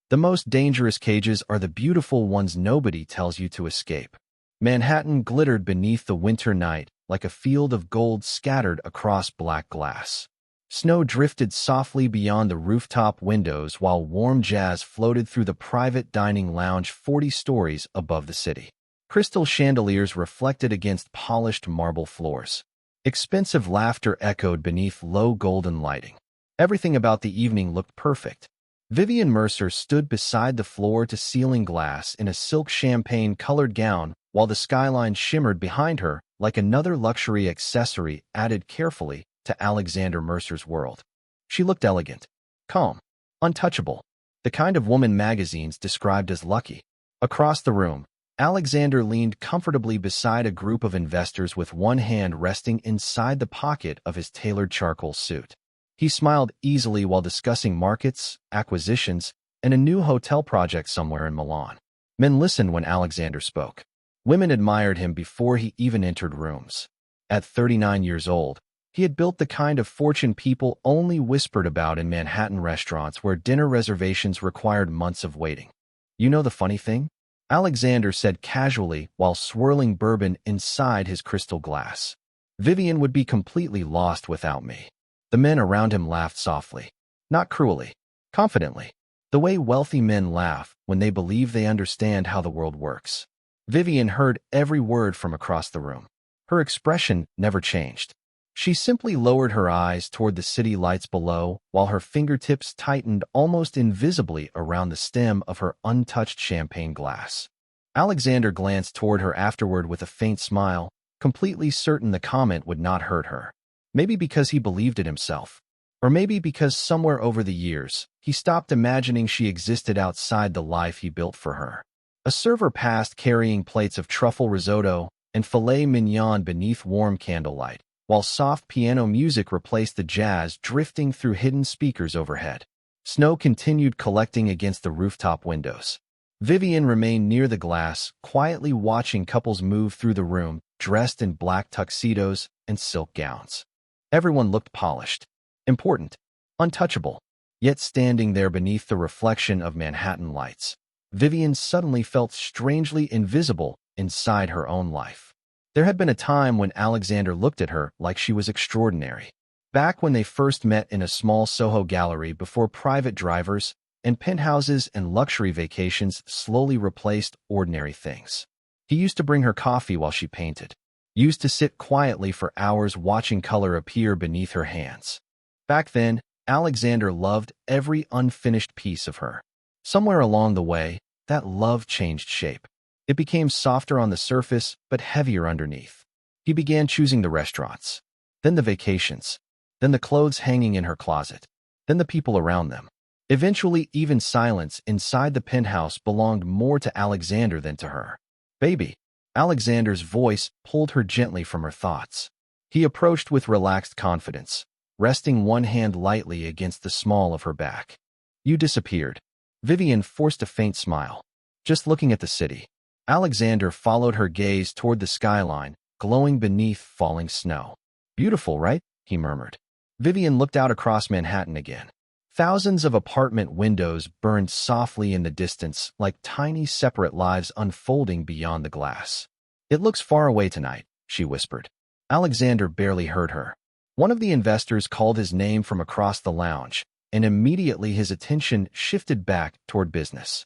The most dangerous cages are the beautiful ones nobody tells you to escape. Manhattan glittered beneath the winter night like a field of gold scattered across black glass. Snow drifted softly beyond the rooftop windows while warm jazz floated through the private dining lounge 40 stories above the city. Crystal chandeliers reflected against polished marble floors. Expensive laughter echoed beneath low golden lighting. Everything about the evening looked perfect. Vivian Mercer stood beside the floor-to-ceiling glass in a silk champagne-colored gown while the skyline shimmered behind her like another luxury accessory added carefully to Alexander Mercer's world. She looked elegant, calm, untouchable, the kind of woman magazines described as lucky. Across the room, Alexander leaned comfortably beside a group of investors with one hand resting inside the pocket of his tailored charcoal suit. He smiled easily while discussing markets, acquisitions, and a new hotel project somewhere in Milan. Men listened when Alexander spoke. Women admired him before he even entered rooms. At 39 years old, he had built the kind of fortune people only whispered about in Manhattan restaurants where dinner reservations required months of waiting. You know the funny thing? Alexander said casually while swirling bourbon inside his crystal glass. Vivian would be completely lost without me. The men around him laughed softly. Not cruelly, confidently. The way wealthy men laugh when they believe they understand how the world works. Vivian heard every word from across the room. Her expression never changed. She simply lowered her eyes toward the city lights below while her fingertips tightened almost invisibly around the stem of her untouched champagne glass. Alexander glanced toward her afterward with a faint smile, completely certain the comment would not hurt her. Maybe because he believed it himself. Or maybe because somewhere over the years, he stopped imagining she existed outside the life he built for her. A server passed carrying plates of truffle risotto and filet mignon beneath warm candlelight, while soft piano music replaced the jazz drifting through hidden speakers overhead. Snow continued collecting against the rooftop windows. Vivian remained near the glass, quietly watching couples move through the room, dressed in black tuxedos and silk gowns. Everyone looked polished, important, untouchable, yet standing there beneath the reflection of Manhattan lights. Vivian suddenly felt strangely invisible inside her own life. There had been a time when Alexander looked at her like she was extraordinary. Back when they first met in a small Soho gallery before private drivers and penthouses and luxury vacations slowly replaced ordinary things. He used to bring her coffee while she painted. Used to sit quietly for hours watching color appear beneath her hands. Back then, Alexander loved every unfinished piece of her. Somewhere along the way, that love changed shape. It became softer on the surface, but heavier underneath. He began choosing the restaurants, then the vacations, then the clothes hanging in her closet, then the people around them. Eventually, even silence inside the penthouse belonged more to Alexander than to her. Baby. Alexander's voice pulled her gently from her thoughts. He approached with relaxed confidence, resting one hand lightly against the small of her back. You disappeared. Vivian forced a faint smile. Just looking at the city. Alexander followed her gaze toward the skyline, glowing beneath falling snow. Beautiful, right? He murmured. Vivian looked out across Manhattan again. Thousands of apartment windows burned softly in the distance like tiny separate lives unfolding beyond the glass. It looks far away tonight, she whispered. Alexander barely heard her. One of the investors called his name from across the lounge, and immediately his attention shifted back toward business.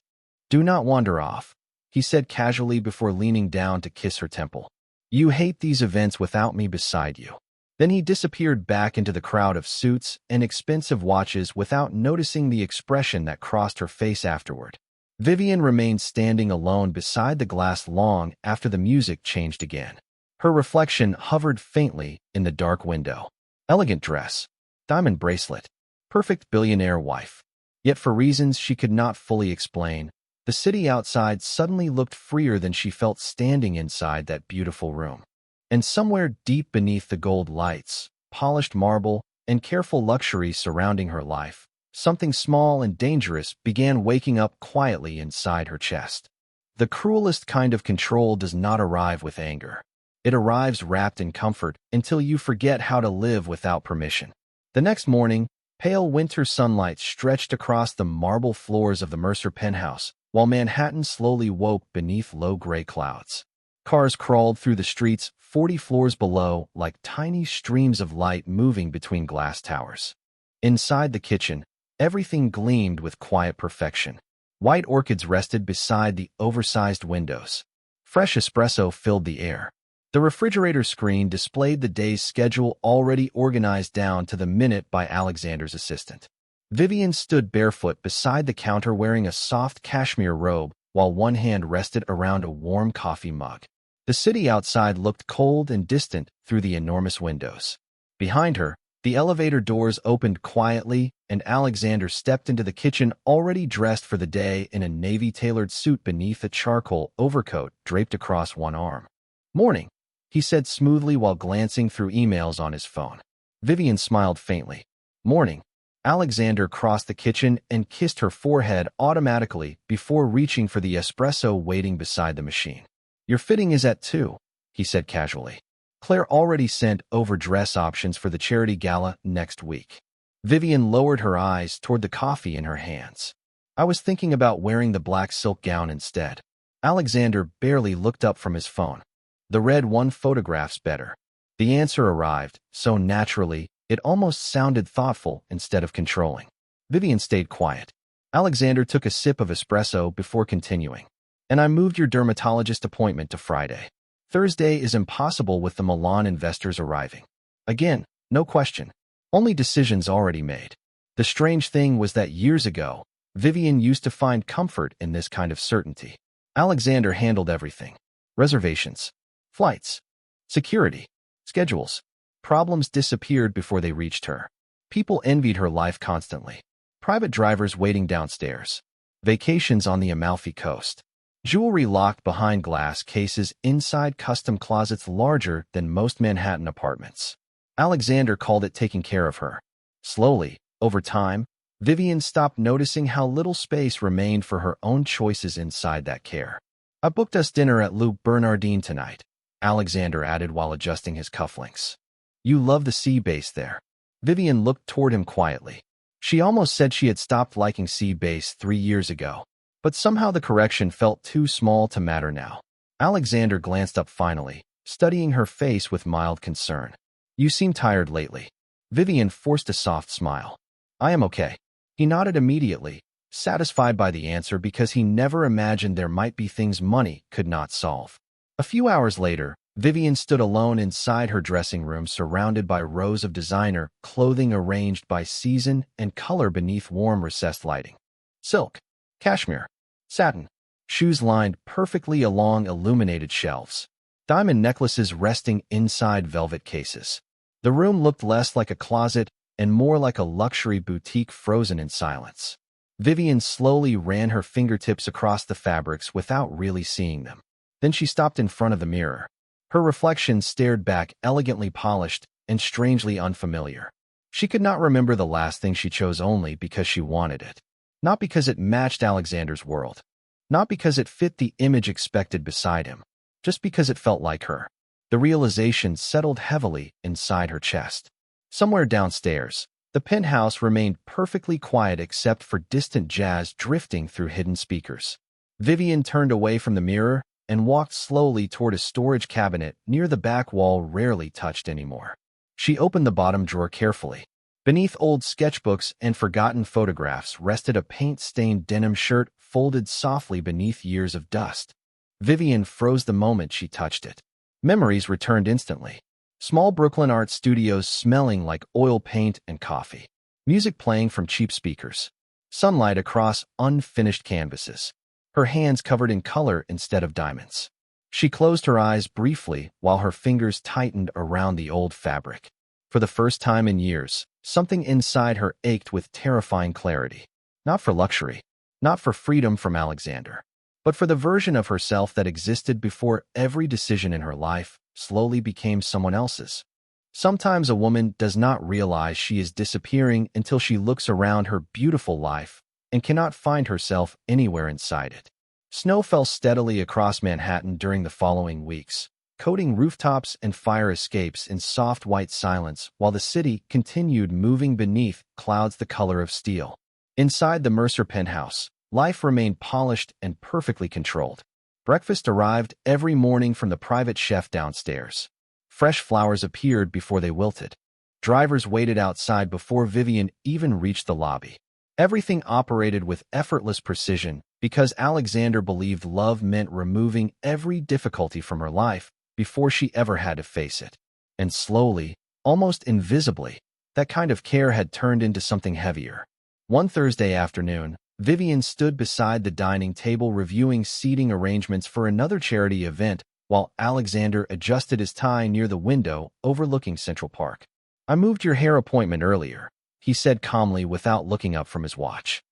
Do not wander off, he said casually before leaning down to kiss her temple. You hate these events without me beside you. Then he disappeared back into the crowd of suits and expensive watches without noticing the expression that crossed her face afterward. Vivian remained standing alone beside the glass long after the music changed again. Her reflection hovered faintly in the dark window. Elegant dress, diamond bracelet, perfect billionaire wife. Yet for reasons she could not fully explain, the city outside suddenly looked freer than she felt standing inside that beautiful room. And somewhere deep beneath the gold lights, polished marble, and careful luxury surrounding her life, something small and dangerous began waking up quietly inside her chest. The cruelest kind of control does not arrive with anger. It arrives wrapped in comfort until you forget how to live without permission. The next morning, Pale winter sunlight stretched across the marble floors of the Mercer penthouse, while Manhattan slowly woke beneath low gray clouds. Cars crawled through the streets 40 floors below like tiny streams of light moving between glass towers. Inside the kitchen, everything gleamed with quiet perfection. White orchids rested beside the oversized windows. Fresh espresso filled the air. The refrigerator screen displayed the day's schedule already organized down to the minute by Alexander's assistant. Vivian stood barefoot beside the counter wearing a soft cashmere robe while one hand rested around a warm coffee mug. The city outside looked cold and distant through the enormous windows. Behind her, the elevator doors opened quietly, and Alexander stepped into the kitchen already dressed for the day in a navy-tailored suit beneath a charcoal overcoat draped across one arm. "Morning," he said smoothly while glancing through emails on his phone. Vivian smiled faintly. "Morning." Alexander crossed the kitchen and kissed her forehead automatically before reaching for the espresso waiting beside the machine. "Your fitting is at 2, he said casually. Claire already sent over dress options for the charity gala next week. Vivian lowered her eyes toward the coffee in her hands. "I was thinking about wearing the black silk gown instead." Alexander barely looked up from his phone. "The red one photographs better." The answer arrived, so naturally, it almost sounded thoughtful instead of controlling. Vivian stayed quiet. Alexander took a sip of espresso before continuing. "And I moved your dermatologist appointment to Friday. Thursday is impossible with the Milan investors arriving." Again, no question. Only decisions already made. The strange thing was that years ago, Vivian used to find comfort in this kind of certainty. Alexander handled everything. Reservations, flights, security, schedules. Problems disappeared before they reached her. People envied her life constantly. Private drivers waiting downstairs. Vacations on the Amalfi Coast. Jewelry locked behind glass cases inside custom closets larger than most Manhattan apartments. Alexander called it taking care of her. Slowly, over time, Vivian stopped noticing how little space remained for her own choices inside that care. "I booked us dinner at Lou Bernardin tonight," Alexander added while adjusting his cufflinks. "You love the sea base there." Vivian looked toward him quietly. She almost said she had stopped liking sea base 3 years ago. But somehow the correction felt too small to matter now. Alexander glanced up finally, studying her face with mild concern. "You seem tired lately." Vivian forced a soft smile. "I am okay." He nodded immediately, satisfied by the answer because he never imagined there might be things money could not solve. A few hours later, Vivian stood alone inside her dressing room surrounded by rows of designer clothing arranged by season and color beneath warm recessed lighting. Silk, cashmere, satin, shoes lined perfectly along illuminated shelves, diamond necklaces resting inside velvet cases. The room looked less like a closet and more like a luxury boutique frozen in silence. Vivian slowly ran her fingertips across the fabrics without really seeing them. Then she stopped in front of the mirror. Her reflection stared back, elegantly polished and strangely unfamiliar. She could not remember the last thing she chose only because she wanted it. Not because it matched Alexander's world. Not because it fit the image expected beside him. Just because it felt like her. The realization settled heavily inside her chest. Somewhere downstairs, the penthouse remained perfectly quiet except for distant jazz drifting through hidden speakers. Vivian turned away from the mirror and walked slowly toward a storage cabinet near the back wall rarely touched anymore. She opened the bottom drawer carefully. Beneath old sketchbooks and forgotten photographs rested a paint-stained denim shirt folded softly beneath years of dust. Vivian froze the moment she touched it. Memories returned instantly. Small Brooklyn art studios smelling like oil paint and coffee. Music playing from cheap speakers. Sunlight across unfinished canvases. Her hands covered in color instead of diamonds. She closed her eyes briefly while her fingers tightened around the old fabric. For the first time in years, something inside her ached with terrifying clarity. Not for luxury, not for freedom from Alexander, but for the version of herself that existed before every decision in her life slowly became someone else's. Sometimes a woman does not realize she is disappearing until she looks around her beautiful life and cannot find herself anywhere inside it. Snow fell steadily across Manhattan during the following weeks, coating rooftops and fire escapes in soft white silence while the city continued moving beneath clouds the color of steel. Inside the Mercer penthouse, life remained polished and perfectly controlled. Breakfast arrived every morning from the private chef downstairs. Fresh flowers appeared before they wilted. Drivers waited outside before Vivian even reached the lobby. Everything operated with effortless precision because Alexander believed love meant removing every difficulty from her life before she ever had to face it. And slowly, almost invisibly, that kind of care had turned into something heavier. One Thursday afternoon, Vivian stood beside the dining table reviewing seating arrangements for another charity event while Alexander adjusted his tie near the window overlooking Central Park. "I moved your hair appointment earlier," he said calmly without looking up from his watch.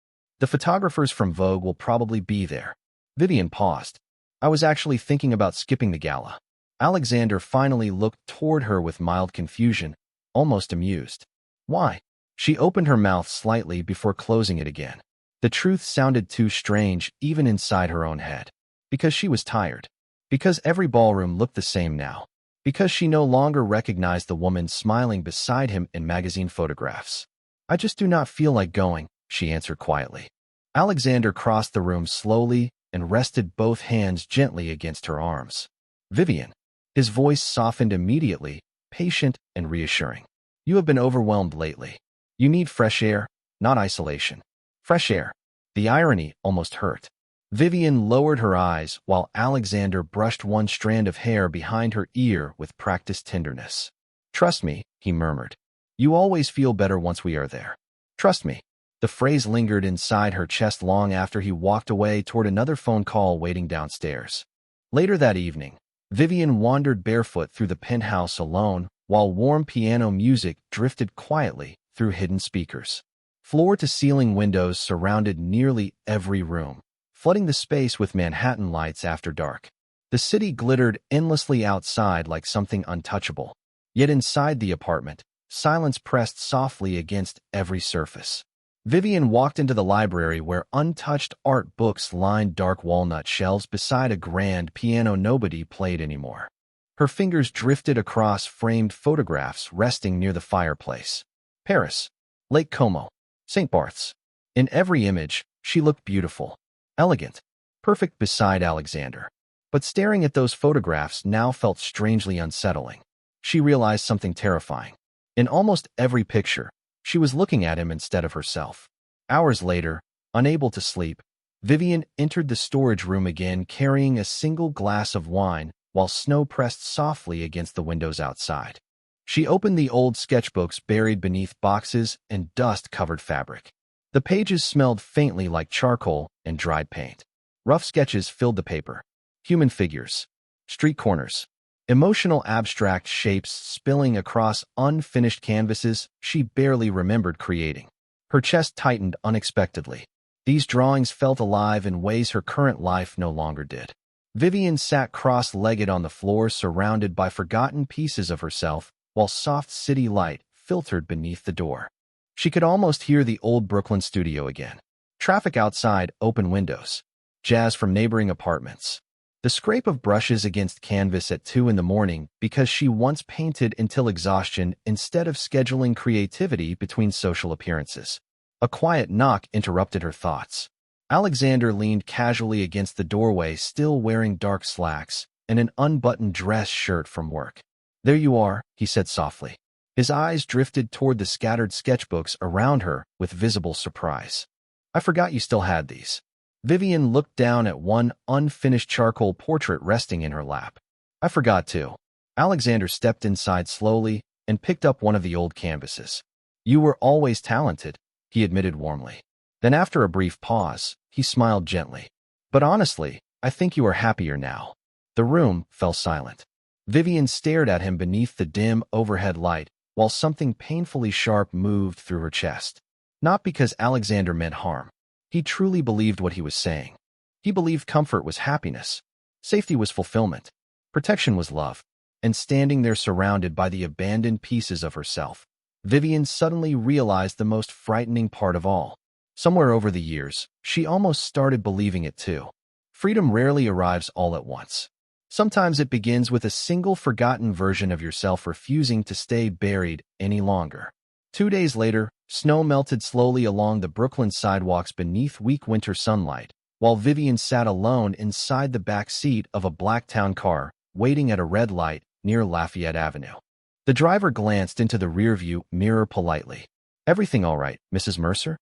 "The photographers from Vogue will probably be there." Vivian paused. "I was actually thinking about skipping the gala." Alexander finally looked toward her with mild confusion, almost amused. "Why?" She opened her mouth slightly before closing it again. The truth sounded too strange even inside her own head. Because she was tired. Because every ballroom looked the same now. Because she no longer recognized the woman smiling beside him in magazine photographs. "I just do not feel like going," she answered quietly. Alexander crossed the room slowly and rested both hands gently against her arms. "Vivian." His voice softened immediately, patient and reassuring. "You have been overwhelmed lately. You need fresh air, not isolation." Fresh air. The irony almost hurt. Vivian lowered her eyes while Alexander brushed one strand of hair behind her ear with practiced tenderness. "Trust me," he murmured. "You always feel better once we are there. Trust me." The phrase lingered inside her chest long after he walked away toward another phone call waiting downstairs. Later that evening, Vivian wandered barefoot through the penthouse alone while warm piano music drifted quietly through hidden speakers. Floor-to-ceiling windows surrounded nearly every room, flooding the space with Manhattan lights after dark. The city glittered endlessly outside like something untouchable. Yet inside the apartment, silence pressed softly against every surface. Vivian walked into the library where untouched art books lined dark walnut shelves beside a grand piano nobody played anymore. Her fingers drifted across framed photographs resting near the fireplace. Paris, Lake Como, St. Barth's. In every image, she looked beautiful, elegant, perfect beside Alexander. But staring at those photographs now felt strangely unsettling. She realized something terrifying. In almost every picture, she was looking at him instead of herself. Hours later, unable to sleep, Vivian entered the storage room again carrying a single glass of wine while snow pressed softly against the windows outside. She opened the old sketchbooks buried beneath boxes and dust-covered fabric. The pages smelled faintly like charcoal and dried paint. Rough sketches filled the paper. Human figures, street corners, emotional abstract shapes spilling across unfinished canvases she barely remembered creating. Her chest tightened unexpectedly. These drawings felt alive in ways her current life no longer did. Vivian sat cross-legged on the floor surrounded by forgotten pieces of herself while soft city light filtered beneath the door. She could almost hear the old Brooklyn studio again. Traffic outside, open windows. Jazz from neighboring apartments. The scrape of brushes against canvas at 2 in the morning because she once painted until exhaustion instead of scheduling creativity between social appearances. A quiet knock interrupted her thoughts. Alexander leaned casually against the doorway, still wearing dark slacks and an unbuttoned dress shirt from work. "There you are," he said softly. His eyes drifted toward the scattered sketchbooks around her with visible surprise. "I forgot you still had these." Vivian looked down at one unfinished charcoal portrait resting in her lap. "I forgot too." Alexander stepped inside slowly and picked up one of the old canvases. "You were always talented," he admitted warmly. Then after a brief pause, he smiled gently. "But honestly, I think you are happier now." The room fell silent. Vivian stared at him beneath the dim overhead light, while something painfully sharp moved through her chest. Not because Alexander meant harm. He truly believed what he was saying. He believed comfort was happiness, safety was fulfillment, protection was love, and standing there surrounded by the abandoned pieces of herself, Vivian suddenly realized the most frightening part of all. Somewhere over the years, she almost started believing it too. Freedom rarely arrives all at once. Sometimes it begins with a single forgotten version of yourself refusing to stay buried any longer. 2 days later, snow melted slowly along the Brooklyn sidewalks beneath weak winter sunlight, while Vivian sat alone inside the back seat of a black town car, waiting at a red light near Lafayette Avenue. The driver glanced into the rearview mirror politely. "Everything all right, Mrs. Mercer?"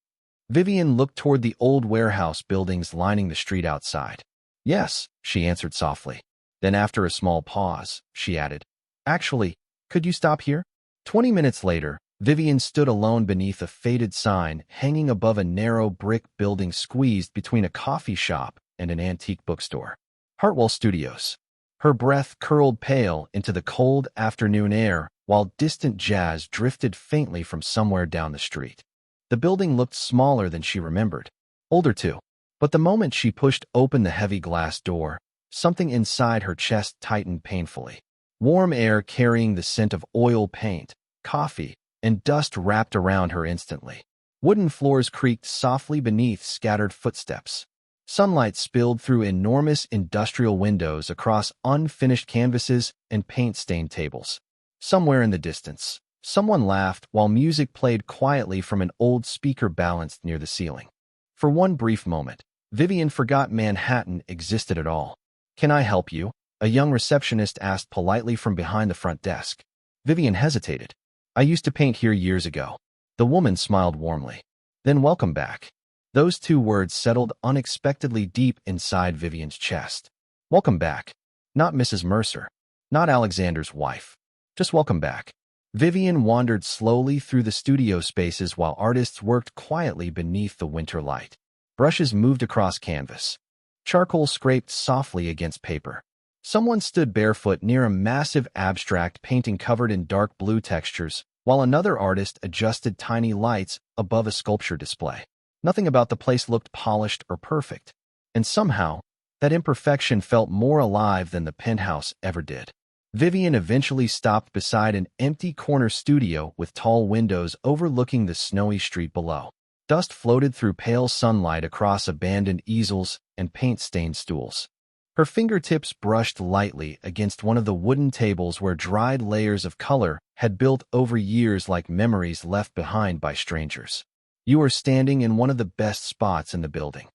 Vivian looked toward the old warehouse buildings lining the street outside. "Yes," she answered softly. Then after a small pause, she added, "Actually, could you stop here?" 20 minutes later, Vivian stood alone beneath a faded sign hanging above a narrow brick building squeezed between a coffee shop and an antique bookstore. Hartwell Studios. Her breath curled pale into the cold afternoon air while distant jazz drifted faintly from somewhere down the street. The building looked smaller than she remembered, older too. But the moment she pushed open the heavy glass door, something inside her chest tightened painfully. Warm air carrying the scent of oil paint, coffee, and dust wrapped around her instantly. Wooden floors creaked softly beneath scattered footsteps. Sunlight spilled through enormous industrial windows across unfinished canvases and paint-stained tables. Somewhere in the distance, someone laughed while music played quietly from an old speaker balanced near the ceiling. For one brief moment, Vivian forgot Manhattan existed at all. "Can I help you?" a young receptionist asked politely from behind the front desk. Vivian hesitated. "I used to paint here years ago." The woman smiled warmly. "Then welcome back." Those two words settled unexpectedly deep inside Vivian's chest. Welcome back. Not Mrs. Mercer. Not Alexander's wife. Just welcome back. Vivian wandered slowly through the studio spaces while artists worked quietly beneath the winter light. Brushes moved across canvas. Charcoal scraped softly against paper. Someone stood barefoot near a massive abstract painting covered in dark blue textures, while another artist adjusted tiny lights above a sculpture display. Nothing about the place looked polished or perfect, and somehow, that imperfection felt more alive than the penthouse ever did. Vivian eventually stopped beside an empty corner studio with tall windows overlooking the snowy street below. Dust floated through pale sunlight across abandoned easels and paint-stained stools. Her fingertips brushed lightly against one of the wooden tables where dried layers of color had built over years like memories left behind by strangers. "You are standing in one of the best spots in the building."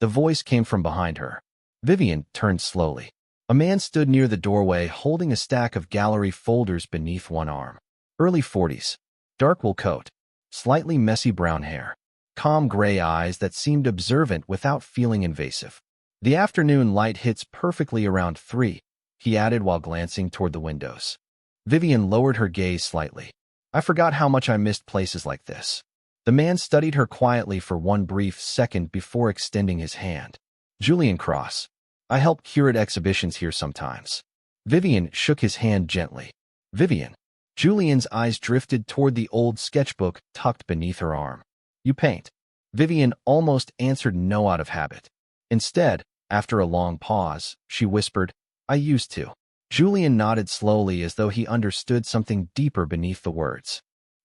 The voice came from behind her. Vivian turned slowly. A man stood near the doorway holding a stack of gallery folders beneath one arm. Early 40s. Dark wool coat. Slightly messy brown hair. Calm gray eyes that seemed observant without feeling invasive. "The afternoon light hits perfectly around 3, he added while glancing toward the windows. Vivian lowered her gaze slightly. "I forgot how much I missed places like this." The man studied her quietly for one brief second before extending his hand. "Julian Cross. I help curate exhibitions here sometimes." Vivian shook his hand gently. "Vivian." Julian's eyes drifted toward the old sketchbook tucked beneath her arm. "You paint?" Vivian almost answered no out of habit. Instead, after a long pause, she whispered, "I used to." Julian nodded slowly as though he understood something deeper beneath the words.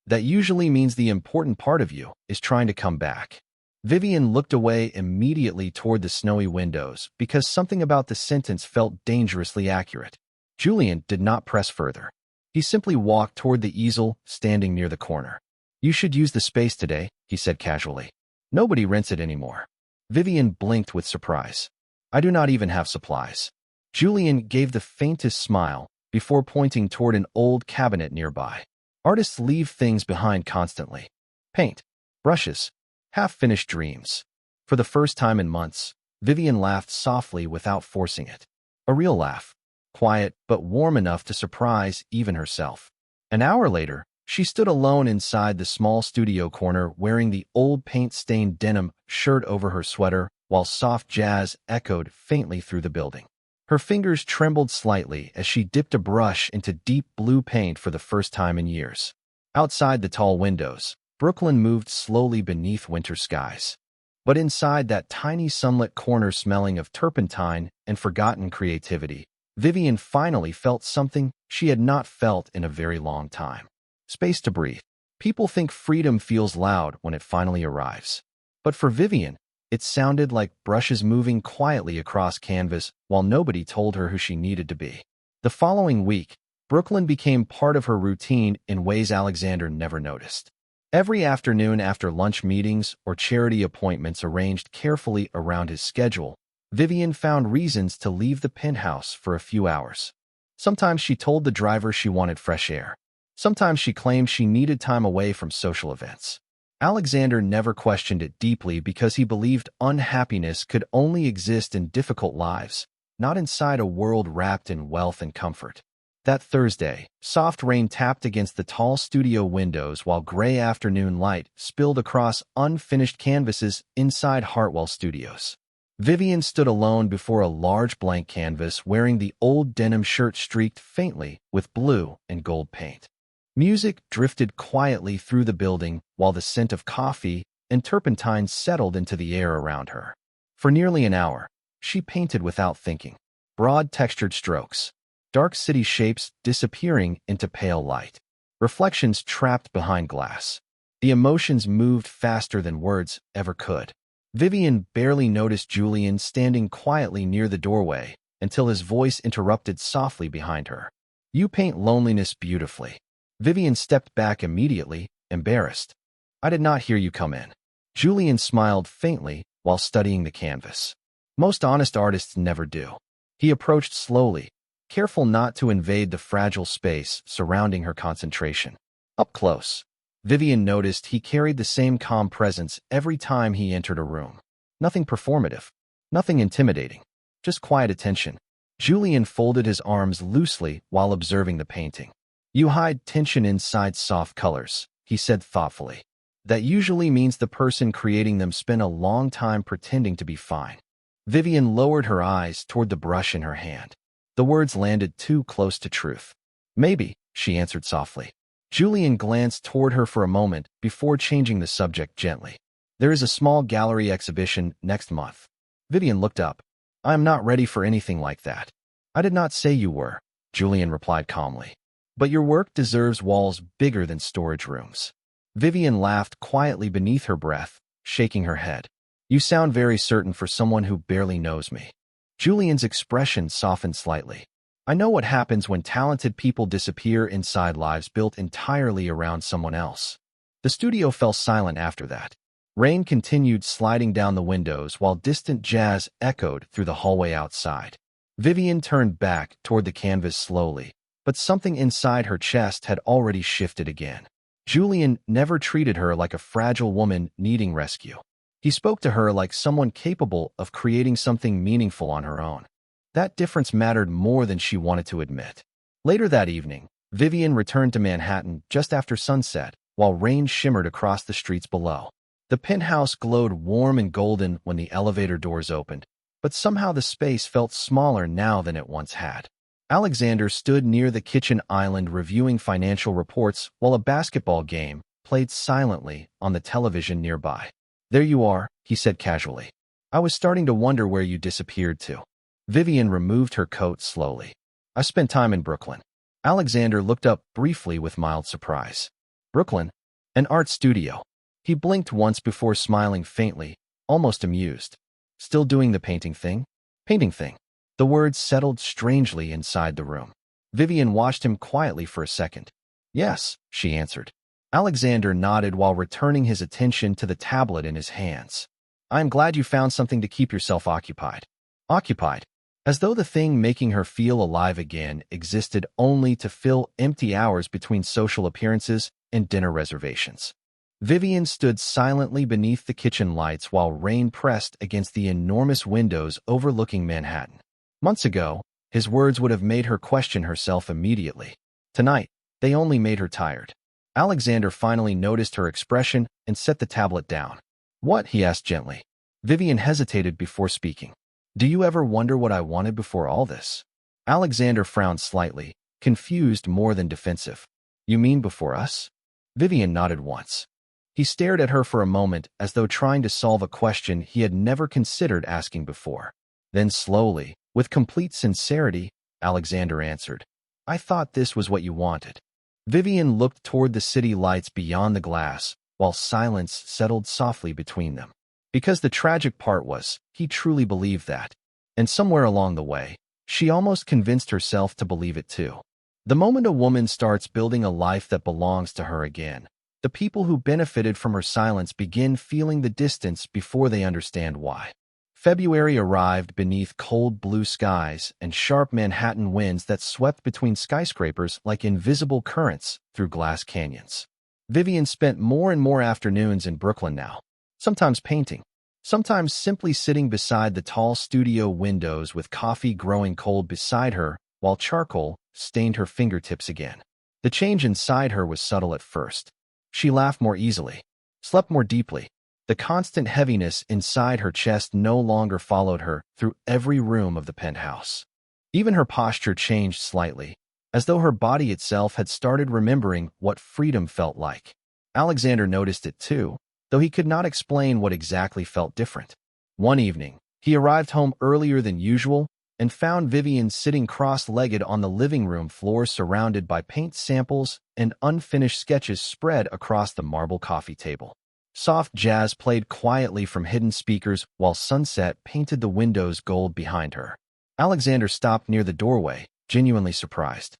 "That usually means the important part of you is trying to come back." Vivian looked away immediately toward the snowy windows because something about the sentence felt dangerously accurate. Julian did not press further. He simply walked toward the easel standing near the corner. "You should use the space today," he said casually. "Nobody rents it anymore." Vivian blinked with surprise. "I do not even have supplies." Julian gave the faintest smile before pointing toward an old cabinet nearby. "Artists leave things behind constantly. Paint, brushes, half-finished dreams." For the first time in months, Vivian laughed softly without forcing it. A real laugh, quiet but warm enough to surprise even herself. An hour later, she stood alone inside the small studio corner wearing the old paint-stained denim shirt over her sweater while soft jazz echoed faintly through the building. Her fingers trembled slightly as she dipped a brush into deep blue paint for the first time in years. Outside the tall windows, Brooklyn moved slowly beneath winter skies. But inside that tiny sunlit corner smelling of turpentine and forgotten creativity, Vivian finally felt something she had not felt in a very long time. Space to breathe. People think freedom feels loud when it finally arrives. But for Vivian, It sounded like brushes moving quietly across canvas while nobody told her who she needed to be. The following week, Brooklyn became part of her routine in ways Alexander never noticed. Every afternoon after lunch meetings or charity appointments arranged carefully around his schedule, Vivian found reasons to leave the penthouse for a few hours. Sometimes she told the driver she wanted fresh air. Sometimes she claimed she needed time away from social events. Alexander never questioned it deeply because he believed unhappiness could only exist in difficult lives, not inside a world wrapped in wealth and comfort. That Thursday, soft rain tapped against the tall studio windows while gray afternoon light spilled across unfinished canvases inside Hartwell Studios. Vivian stood alone before a large blank canvas wearing the old denim shirt streaked faintly with blue and gold paint. Music drifted quietly through the building while the scent of coffee and turpentine settled into the air around her. For nearly an hour, she painted without thinking. Broad textured strokes, dark city shapes disappearing into pale light, reflections trapped behind glass. The emotions moved faster than words ever could. Vivian barely noticed Julian standing quietly near the doorway until his voice interrupted softly behind her. "You paint loneliness beautifully." Vivian stepped back immediately, embarrassed. "I did not hear you come in." Julian smiled faintly while studying the canvas. Most honest artists never do. He approached slowly, careful not to invade the fragile space surrounding her concentration. Up close, Vivian noticed he carried the same calm presence every time he entered a room. Nothing performative, nothing intimidating, just quiet attention. Julian folded his arms loosely while observing the painting. "You hide tension inside soft colors," he said thoughtfully. "That usually means the person creating them spent a long time pretending to be fine." Vivian lowered her eyes toward the brush in her hand. The words landed too close to truth. "Maybe," she answered softly. Julian glanced toward her for a moment before changing the subject gently. "There is a small gallery exhibition next month." Vivian looked up. "I am not ready for anything like that." "I did not say you were," Julian replied calmly. "But your work deserves walls bigger than storage rooms." Vivian laughed quietly beneath her breath, shaking her head. "You sound very certain for someone who barely knows me." Julian's expression softened slightly. "I know what happens when talented people disappear inside lives built entirely around someone else." The studio fell silent after that. Rain continued sliding down the windows while distant jazz echoed through the hallway outside. Vivian turned back toward the canvas slowly, but something inside her chest had already shifted again. Julian never treated her like a fragile woman needing rescue. He spoke to her like someone capable of creating something meaningful on her own. That difference mattered more than she wanted to admit. Later that evening, Vivian returned to Manhattan just after sunset, while rain shimmered across the streets below. The penthouse glowed warm and golden when the elevator doors opened, but somehow the space felt smaller now than it once had. Alexander stood near the kitchen island reviewing financial reports while a basketball game played silently on the television nearby. "There you are," he said casually. "I was starting to wonder where you disappeared to." Vivian removed her coat slowly. "I spent time in Brooklyn." Alexander looked up briefly with mild surprise. "Brooklyn? An art studio?" He blinked once before smiling faintly, almost amused. "Still doing the painting thing?" "Painting thing." The words settled strangely inside the room. Vivian watched him quietly for a second. "Yes," she answered. Alexander nodded while returning his attention to the tablet in his hands. "I am glad you found something to keep yourself occupied." Occupied? As though the thing making her feel alive again existed only to fill empty hours between social appearances and dinner reservations. Vivian stood silently beneath the kitchen lights while rain pressed against the enormous windows overlooking Manhattan. Months ago, his words would have made her question herself immediately. Tonight, they only made her tired. Alexander finally noticed her expression and set the tablet down. "What?" he asked gently. Vivian hesitated before speaking. "Do you ever wonder what I wanted before all this?" Alexander frowned slightly, confused more than defensive. "You mean before us?" Vivian nodded once. He stared at her for a moment as though trying to solve a question he had never considered asking before. Then slowly, with complete sincerity, Alexander answered, "I thought this was what you wanted." Vivian looked toward the city lights beyond the glass, while silence settled softly between them. Because the tragic part was, he truly believed that. And somewhere along the way, she almost convinced herself to believe it too. The moment a woman starts building a life that belongs to her again, the people who benefited from her silence begin feeling the distance before they understand why. February arrived beneath cold blue skies and sharp Manhattan winds that swept between skyscrapers like invisible currents through glass canyons. Vivian spent more and more afternoons in Brooklyn now, sometimes painting, sometimes simply sitting beside the tall studio windows with coffee growing cold beside her while charcoal stained her fingertips again. The change inside her was subtle at first. She laughed more easily, slept more deeply. The constant heaviness inside her chest no longer followed her through every room of the penthouse. Even her posture changed slightly, as though her body itself had started remembering what freedom felt like. Alexander noticed it too, though he could not explain what exactly felt different. One evening, he arrived home earlier than usual and found Vivian sitting cross-legged on the living room floor surrounded by paint samples and unfinished sketches spread across the marble coffee table. Soft jazz played quietly from hidden speakers while sunset painted the windows gold behind her. Alexander stopped near the doorway, genuinely surprised.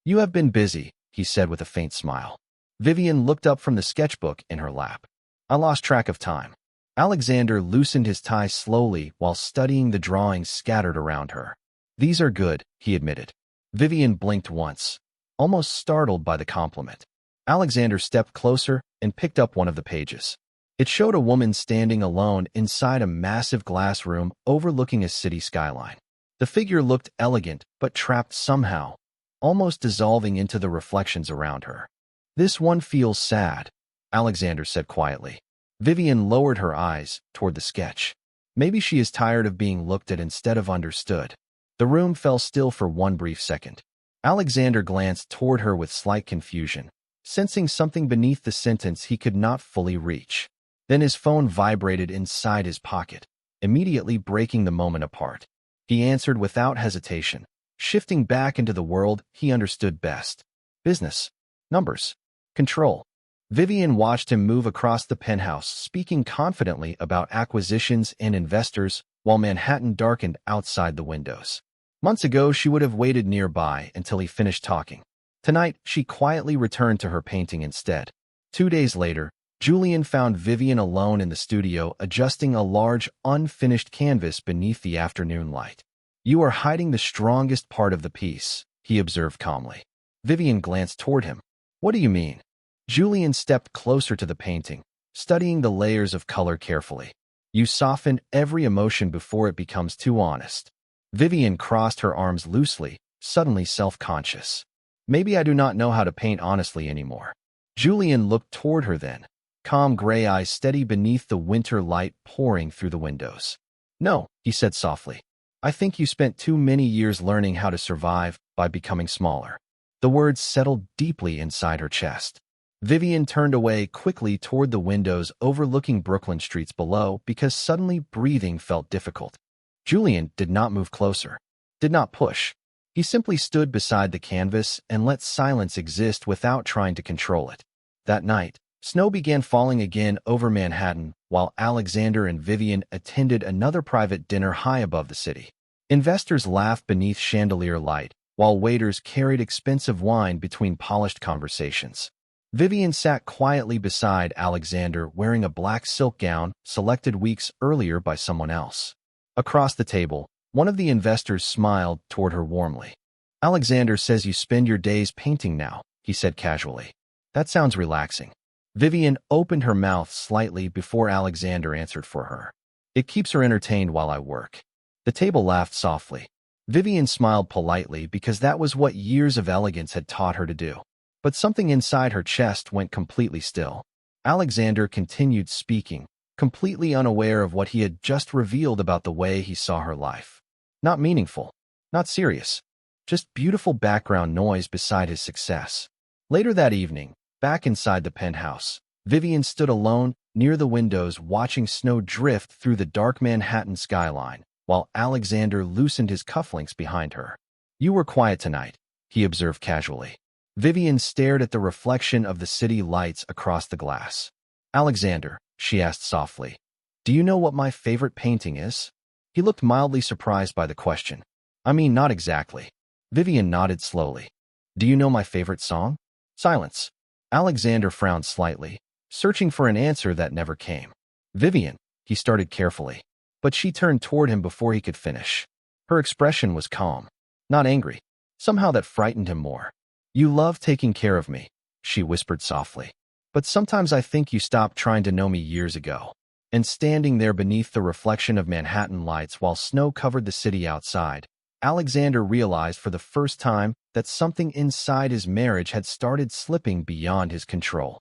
"You have been busy," he said with a faint smile. Vivian looked up from the sketchbook in her lap. "I lost track of time." Alexander loosened his tie slowly while studying the drawings scattered around her. "These are good," he admitted. Vivian blinked once, almost startled by the compliment. Alexander stepped closer and picked up one of the pages. It showed a woman standing alone inside a massive glass room overlooking a city skyline. The figure looked elegant but trapped somehow, almost dissolving into the reflections around her. "This one feels sad," Alexander said quietly. Vivian lowered her eyes toward the sketch. Maybe she is tired of being looked at instead of understood. The room fell still for one brief second. Alexander glanced toward her with slight confusion, sensing something beneath the sentence he could not fully reach. Then his phone vibrated inside his pocket, immediately breaking the moment apart. He answered without hesitation, shifting back into the world he understood best. Business. Numbers. Control. Vivian watched him move across the penthouse, speaking confidently about acquisitions and investors while Manhattan darkened outside the windows. Months ago, she would have waited nearby until he finished talking. Tonight, she quietly returned to her painting instead. 2 days later, Julian found Vivian alone in the studio adjusting a large, unfinished canvas beneath the afternoon light. "You are hiding the strongest part of the piece," he observed calmly. Vivian glanced toward him. "What do you mean?" Julian stepped closer to the painting, studying the layers of color carefully. "You soften every emotion before it becomes too honest." Vivian crossed her arms loosely, suddenly self-conscious. "Maybe I do not know how to paint honestly anymore." Julian looked toward her then, calm gray eyes steady beneath the winter light pouring through the windows. "No," he said softly. "I think you spent too many years learning how to survive by becoming smaller." The words settled deeply inside her chest. Vivian turned away quickly toward the windows overlooking Brooklyn streets below because suddenly breathing felt difficult. Julian did not move closer, did not push. He simply stood beside the canvas and let silence exist without trying to control it. That night, snow began falling again over Manhattan while Alexander and Vivian attended another private dinner high above the city. Investors laughed beneath chandelier light, while waiters carried expensive wine between polished conversations. Vivian sat quietly beside Alexander wearing a black silk gown selected weeks earlier by someone else. Across the table, one of the investors smiled toward her warmly. "Alexander says you spend your days painting now," he said casually. "That sounds relaxing." Vivian opened her mouth slightly before Alexander answered for her. "It keeps her entertained while I work." The table laughed softly. Vivian smiled politely because that was what years of elegance had taught her to do. But something inside her chest went completely still. Alexander continued speaking, completely unaware of what he had just revealed about the way he saw her life. Not meaningful, not serious, just beautiful background noise beside his success. Later that evening, back inside the penthouse, Vivian stood alone near the windows watching snow drift through the dark Manhattan skyline, while Alexander loosened his cufflinks behind her. "You were quiet tonight," he observed casually. Vivian stared at the reflection of the city lights across the glass. "Alexander," she asked softly, Do you know what my favorite painting is? He looked mildly surprised by the question. I mean, not exactly. Vivian nodded slowly. Do you know my favorite song? Silence. Alexander frowned slightly, searching for an answer that never came. Vivian, he started carefully, but she turned toward him before he could finish. Her expression was calm, not angry. Somehow that frightened him more. You love taking care of me, she whispered softly. But sometimes I think you stopped trying to know me years ago. And standing there beneath the reflection of Manhattan lights while snow covered the city outside, Alexander realized for the first time that something inside his marriage had started slipping beyond his control.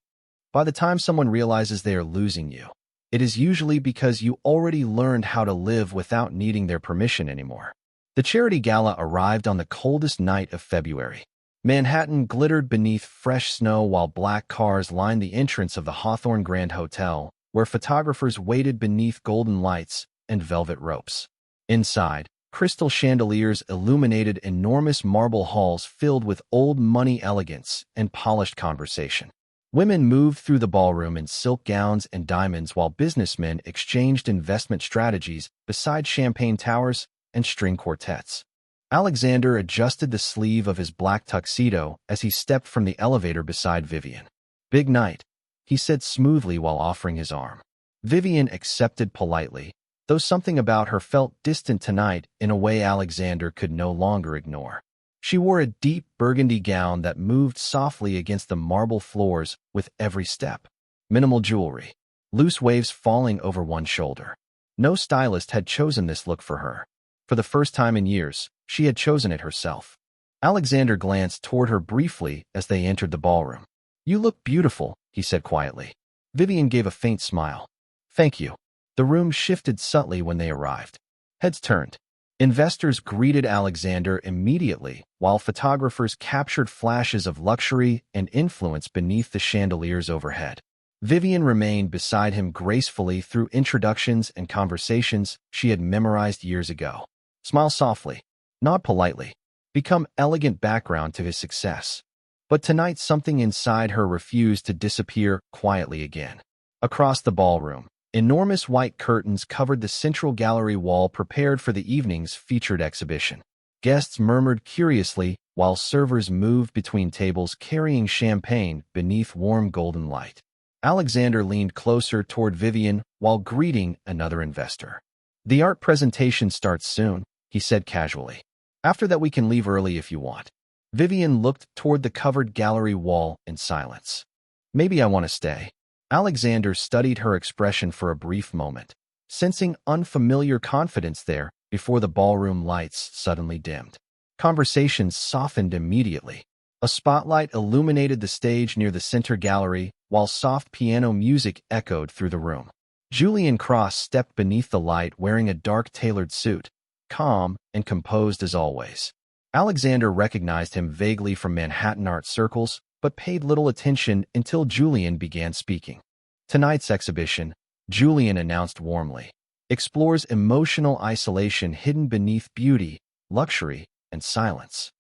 By the time someone realizes they are losing you, it is usually because you already learned how to live without needing their permission anymore. The charity gala arrived on the coldest night of February. Manhattan glittered beneath fresh snow while black cars lined the entrance of the Hawthorne Grand Hotel, where photographers waited beneath golden lights and velvet ropes. Inside, crystal chandeliers illuminated enormous marble halls filled with old-money elegance and polished conversation. Women moved through the ballroom in silk gowns and diamonds while businessmen exchanged investment strategies beside champagne towers and string quartets. Alexander adjusted the sleeve of his black tuxedo as he stepped from the elevator beside Vivian. Big night, he said smoothly while offering his arm. Vivian accepted politely, though something about her felt distant tonight in a way Alexander could no longer ignore. She wore a deep burgundy gown that moved softly against the marble floors with every step. Minimal jewelry, loose waves falling over one shoulder. No stylist had chosen this look for her. For the first time in years, she had chosen it herself. Alexander glanced toward her briefly as they entered the ballroom. You look beautiful, he said quietly. Vivian gave a faint smile. Thank you. The room shifted subtly when they arrived. Heads turned. Investors greeted Alexander immediately, while photographers captured flashes of luxury and influence beneath the chandeliers overhead. Vivian remained beside him gracefully through introductions and conversations she had memorized years ago. Smile softly. Nod politely. Become elegant background to his success. But tonight something inside her refused to disappear quietly again. Across the ballroom, enormous white curtains covered the central gallery wall prepared for the evening's featured exhibition. Guests murmured curiously while servers moved between tables carrying champagne beneath warm golden light. Alexander leaned closer toward Vivian while greeting another investor. The art presentation starts soon, he said casually. After that we can leave early if you want. Vivian looked toward the covered gallery wall in silence. Maybe I want to stay. Alexander studied her expression for a brief moment, sensing unfamiliar confidence there before the ballroom lights suddenly dimmed. Conversations softened immediately. A spotlight illuminated the stage near the center gallery, while soft piano music echoed through the room. Julian Cross stepped beneath the light wearing a dark tailored suit, calm and composed as always. Alexander recognized him vaguely from Manhattan art circles, but paid little attention until Julian began speaking. Tonight's exhibition, Julian announced warmly, explores emotional isolation hidden beneath beauty, luxury, and silence.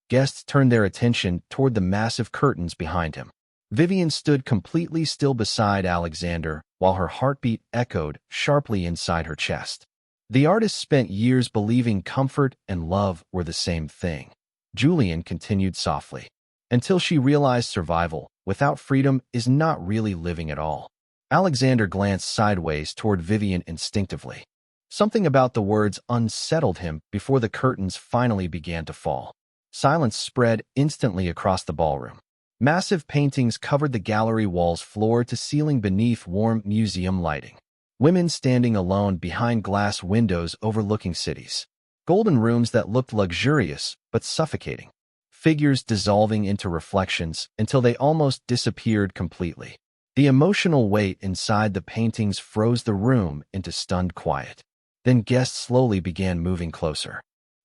Guests turned their attention toward the massive curtains behind him. Vivian stood completely still beside Alexander while her heartbeat echoed sharply inside her chest. The artist spent years believing comfort and love were the same thing. Julian continued softly. Until she realized survival without freedom is not really living at all. Alexander glanced sideways toward Vivian instinctively. Something about the words unsettled him before the curtains finally began to fall. Silence spread instantly across the ballroom. Massive paintings covered the gallery walls floor to ceiling beneath warm museum lighting. Women standing alone behind glass windows overlooking cities. Golden rooms that looked luxurious but suffocating. Figures dissolving into reflections until they almost disappeared completely. The emotional weight inside the paintings froze the room into stunned quiet. Then guests slowly began moving closer.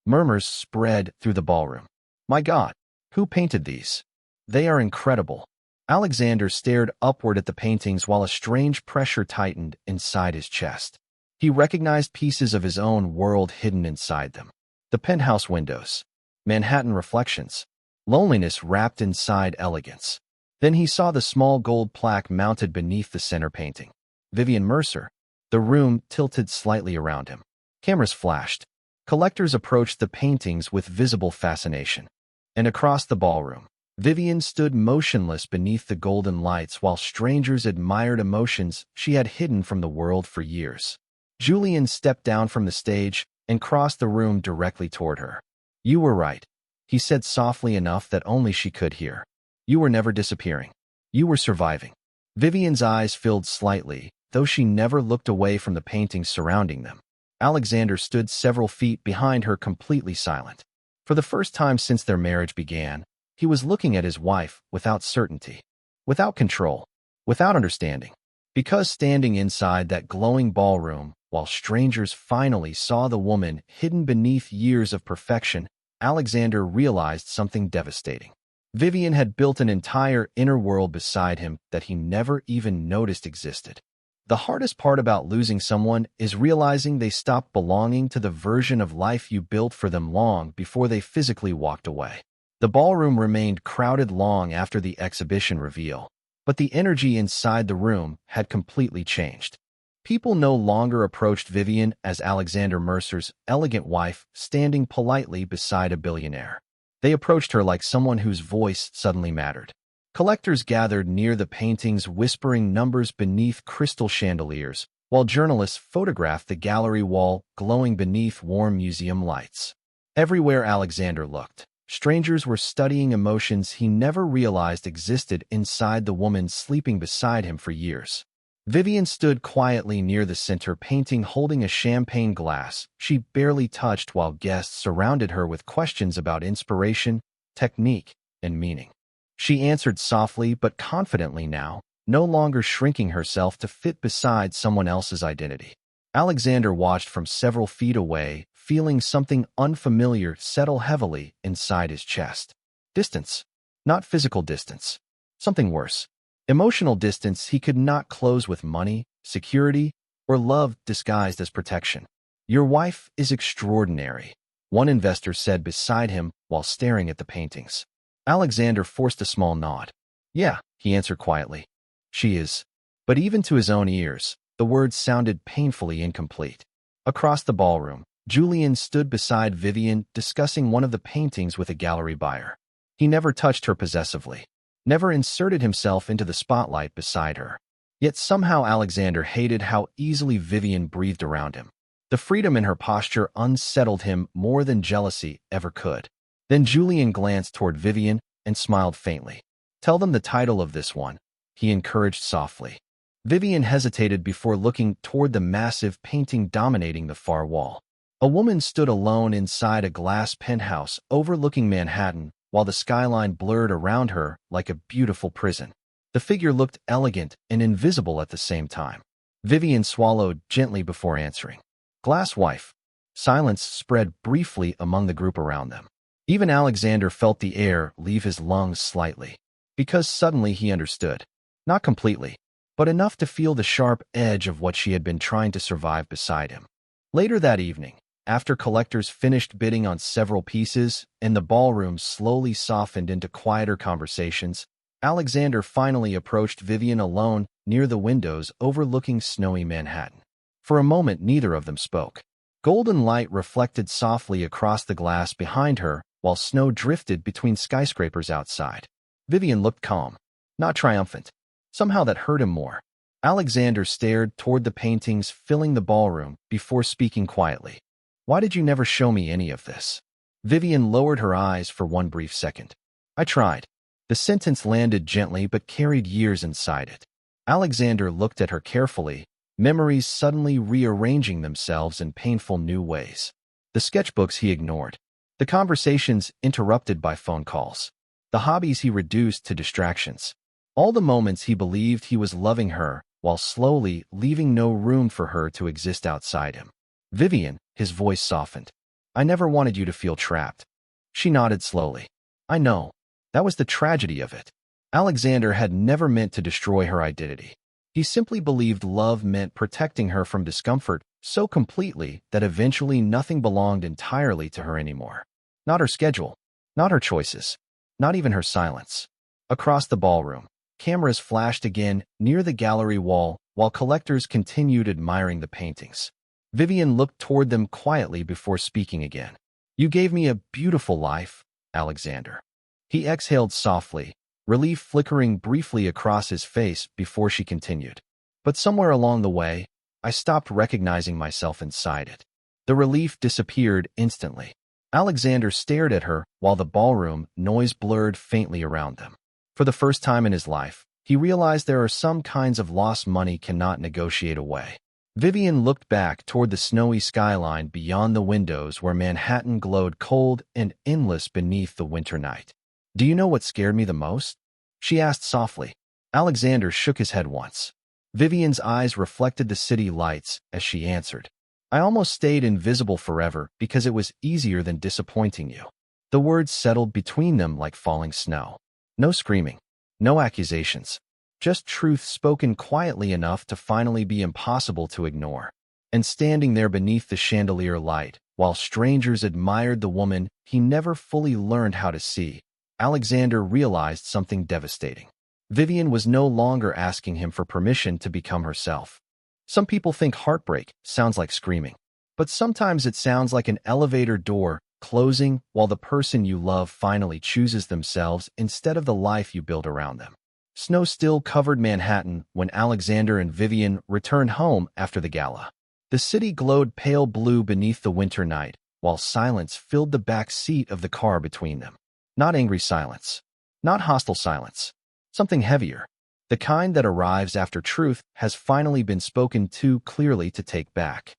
Murmurs spread through the ballroom. My God, who painted these? They are incredible. Alexander stared upward at the paintings while a strange pressure tightened inside his chest. He recognized pieces of his own world hidden inside them. The penthouse windows, Manhattan reflections, loneliness wrapped inside elegance. Then he saw the small gold plaque mounted beneath the center painting. Vivian Mercer. The room tilted slightly around him. Cameras flashed. Collectors approached the paintings with visible fascination. And across the ballroom, Vivian stood motionless beneath the golden lights while strangers admired emotions she had hidden from the world for years. Julian stepped down from the stage and crossed the room directly toward her. "You were right," he said softly enough that only she could hear. "You were never disappearing. You were surviving." Vivian's eyes filled slightly, though she never looked away from the paintings surrounding them. Alexander stood several feet behind her, completely silent. For the first time since their marriage began, he was looking at his wife without certainty, without control, without understanding. Because standing inside that glowing ballroom, while strangers finally saw the woman hidden beneath years of perfection, Alexander realized something devastating. Vivian had built an entire inner world beside him that he never even noticed existed. The hardest part about losing someone is realizing they stopped belonging to the version of life you built for them long before they physically walked away. The ballroom remained crowded long after the exhibition reveal, but the energy inside the room had completely changed. People no longer approached Vivian as Alexander Mercer's elegant wife standing politely beside a billionaire. They approached her like someone whose voice suddenly mattered. Collectors gathered near the paintings whispering numbers beneath crystal chandeliers, while journalists photographed the gallery wall glowing beneath warm museum lights. Everywhere Alexander looked, strangers were studying emotions he never realized existed inside the woman sleeping beside him for years. Vivian stood quietly near the center painting, holding a champagne glass she barely touched, while guests surrounded her with questions about inspiration, technique, and meaning. She answered softly but confidently now, no longer shrinking herself to fit beside someone else's identity. Alexander watched from several feet away, feeling something unfamiliar settle heavily inside his chest. Distance. Not physical distance. Something worse. Emotional distance he could not close with money, security, or love disguised as protection. "Your wife is extraordinary," one investor said beside him while staring at the paintings. Alexander forced a small nod. "Yeah," he answered quietly. "She is." But even to his own ears, the words sounded painfully incomplete. Across the ballroom, Julian stood beside Vivian discussing one of the paintings with a gallery buyer. He never touched her possessively, never inserted himself into the spotlight beside her. Yet somehow Alexander hated how easily Vivian breathed around him. The freedom in her posture unsettled him more than jealousy ever could. Then Julian glanced toward Vivian and smiled faintly. "Tell them the title of this one," he encouraged softly. Vivian hesitated before looking toward the massive painting dominating the far wall. A woman stood alone inside a glass penthouse overlooking Manhattan, while the skyline blurred around her like a beautiful prison. The figure looked elegant and invisible at the same time. Vivian swallowed gently before answering. "Glass wife." Silence spread briefly among the group around them. Even Alexander felt the air leave his lungs slightly, because suddenly he understood. Not completely, but enough to feel the sharp edge of what she had been trying to survive beside him. Later that evening, after collectors finished bidding on several pieces and the ballroom slowly softened into quieter conversations, Alexander finally approached Vivian alone near the windows overlooking snowy Manhattan. For a moment, neither of them spoke. Golden light reflected softly across the glass behind her, while snow drifted between skyscrapers outside. Vivian looked calm, not triumphant. Somehow that hurt him more. Alexander stared toward the paintings filling the ballroom before speaking quietly. "Why did you never show me any of this?" Vivian lowered her eyes for one brief second. "I tried." The sentence landed gently but carried years inside it. Alexander looked at her carefully, memories suddenly rearranging themselves in painful new ways. The sketchbooks he ignored. The conversations interrupted by phone calls. The hobbies he reduced to distractions. All the moments he believed he was loving her, while slowly leaving no room for her to exist outside him. "Vivian," his voice softened. "I never wanted you to feel trapped." She nodded slowly. "I know. That was the tragedy of it." Alexander had never meant to destroy her identity. He simply believed love meant protecting her from discomfort so completely that eventually nothing belonged entirely to her anymore. Not her schedule, not her choices, not even her silence. Across the ballroom, Cameras flashed again near the gallery wall while collectors continued admiring the paintings. Vivian looked toward them quietly before speaking again. "You gave me a beautiful life, Alexander." He exhaled softly, relief flickering briefly across his face before she continued. "But somewhere along the way, I stopped recognizing myself inside it." The relief disappeared instantly. Alexander stared at her while the ballroom noise blurred faintly around them. For the first time in his life, he realized there are some kinds of lost money cannot negotiate away. Vivian looked back toward the snowy skyline beyond the windows where Manhattan glowed cold and endless beneath the winter night. "Do you know what scared me the most?" she asked softly. Alexander shook his head once. Vivian's eyes reflected the city lights as she answered. "I almost stayed invisible forever because it was easier than disappointing you." The words settled between them like falling snow. No screaming, no accusations, just truth spoken quietly enough to finally be impossible to ignore. And standing there beneath the chandelier light, while strangers admired the woman he never fully learned how to see, Alexander realized something devastating. Vivian was no longer asking him for permission to become herself. Some people think heartbreak sounds like screaming, but sometimes it sounds like an elevator door closing while the person you love finally chooses themselves instead of the life you build around them. Snow still covered Manhattan when Alexander and Vivian returned home after the gala. The city glowed pale blue beneath the winter night, while silence filled the back seat of the car between them. Not angry silence, not hostile silence, something heavier. The kind that arrives after truth has finally been spoken too clearly to take back.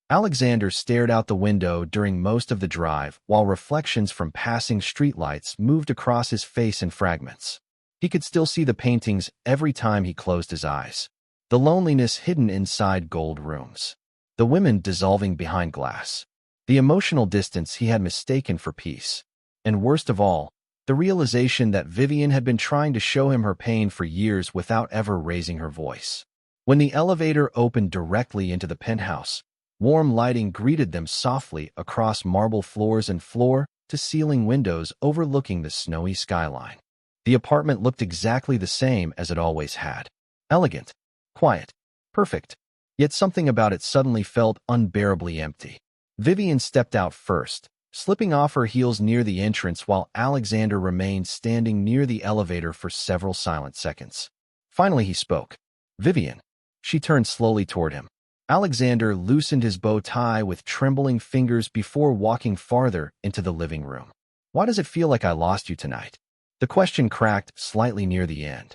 Alexander stared out the window during most of the drive while reflections from passing streetlights moved across his face in fragments. He could still see the paintings every time he closed his eyes. The loneliness hidden inside gold rooms. The women dissolving behind glass. The emotional distance he had mistaken for peace. And worst of all, the realization that Vivian had been trying to show him her pain for years without ever raising her voice. When the elevator opened directly into the penthouse, warm lighting greeted them softly across marble floors and floor-to-ceiling windows overlooking the snowy skyline. The apartment looked exactly the same as it always had. Elegant, quiet, perfect. Yet something about it suddenly felt unbearably empty. Vivian stepped out first, slipping off her heels near the entrance while Alexander remained standing near the elevator for several silent seconds. Finally he spoke. "Vivian." She turned slowly toward him. Alexander loosened his bow tie with trembling fingers before walking farther into the living room. "Why does it feel like I lost you tonight?" The question cracked slightly near the end.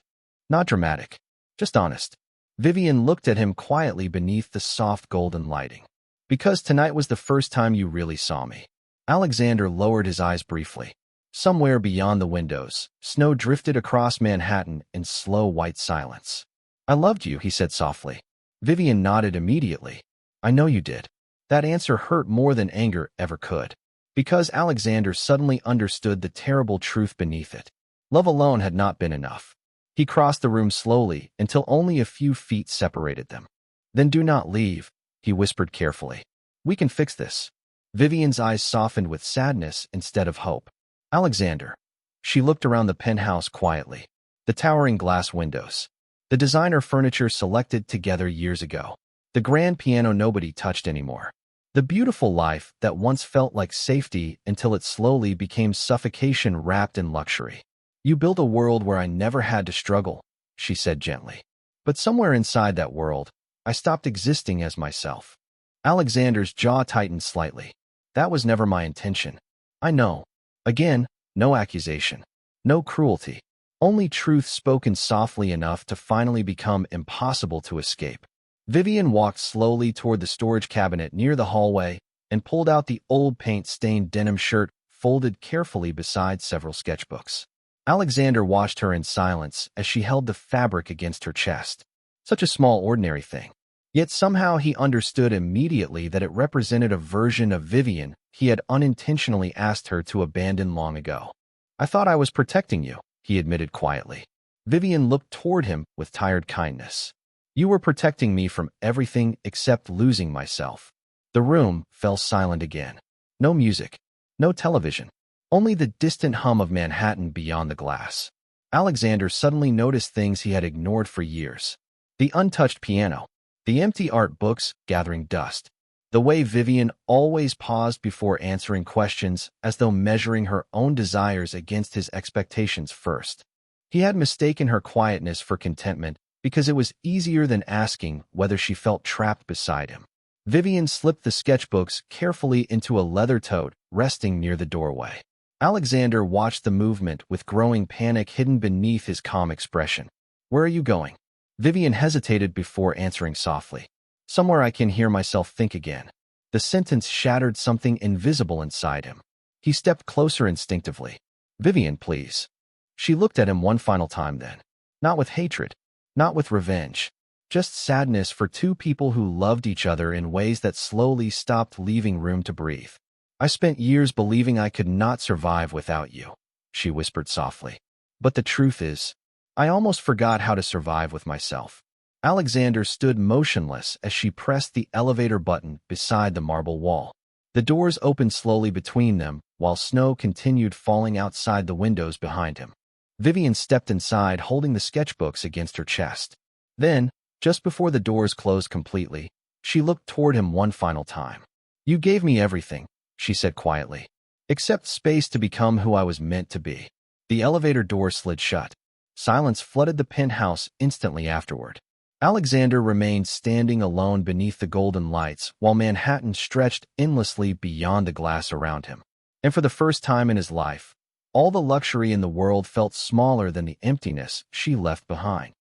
Not dramatic, just honest. Vivian looked at him quietly beneath the soft golden lighting. "Because tonight was the first time you really saw me." Alexander lowered his eyes briefly. Somewhere beyond the windows, snow drifted across Manhattan in slow white silence. "I loved you," he said softly. Vivian nodded immediately. "I know you did." That answer hurt more than anger ever could, because Alexander suddenly understood the terrible truth beneath it. Love alone had not been enough. He crossed the room slowly until only a few feet separated them. "Then do not leave," he whispered carefully. "We can fix this." Vivian's eyes softened with sadness instead of hope. "Alexander." She looked around the penthouse quietly. The towering glass windows. The designer furniture selected together years ago. The grand piano nobody touched anymore. The beautiful life that once felt like safety until it slowly became suffocation wrapped in luxury. "You built a world where I never had to struggle," she said gently. "But somewhere inside that world, I stopped existing as myself." Alexander's jaw tightened slightly. "That was never my intention." "I know." Again, no accusation. No cruelty. Only truth spoken softly enough to finally become impossible to escape. Vivian walked slowly toward the storage cabinet near the hallway and pulled out the old paint-stained denim shirt folded carefully beside several sketchbooks. Alexander watched her in silence as she held the fabric against her chest. Such a small, ordinary thing. Yet somehow he understood immediately that it represented a version of Vivian he had unintentionally asked her to abandon long ago. "I thought I was protecting you," he admitted quietly. Vivian looked toward him with tired kindness. "You were protecting me from everything except losing myself." The room fell silent again. No music, no television, only the distant hum of Manhattan beyond the glass. Alexander suddenly noticed things he had ignored for years. The untouched piano, the empty art books gathering dust, the way Vivian always paused before answering questions as though measuring her own desires against his expectations first. He had mistaken her quietness for contentment because it was easier than asking whether she felt trapped beside him. Vivian slipped the sketchbooks carefully into a leather tote resting near the doorway. Alexander watched the movement with growing panic hidden beneath his calm expression. "Where are you going?" Vivian hesitated before answering softly. "Somewhere I can hear myself think again." The sentence shattered something invisible inside him. He stepped closer instinctively. "Vivian, please." She looked at him one final time then. Not with hatred, not with revenge. Just sadness for two people who loved each other in ways that slowly stopped leaving room to breathe. "I spent years believing I could not survive without you," she whispered softly. "But the truth is, I almost forgot how to survive with myself." Alexander stood motionless as she pressed the elevator button beside the marble wall. The doors opened slowly between them, while snow continued falling outside the windows behind him. Vivian stepped inside, holding the sketchbooks against her chest. Then, just before the doors closed completely, she looked toward him one final time. "You gave me everything," she said quietly, "except space to become who I was meant to be." The elevator door slid shut. Silence flooded the penthouse instantly afterward. Alexander remained standing alone beneath the golden lights while Manhattan stretched endlessly beyond the glass around him. And for the first time in his life, all the luxury in the world felt smaller than the emptiness she left behind.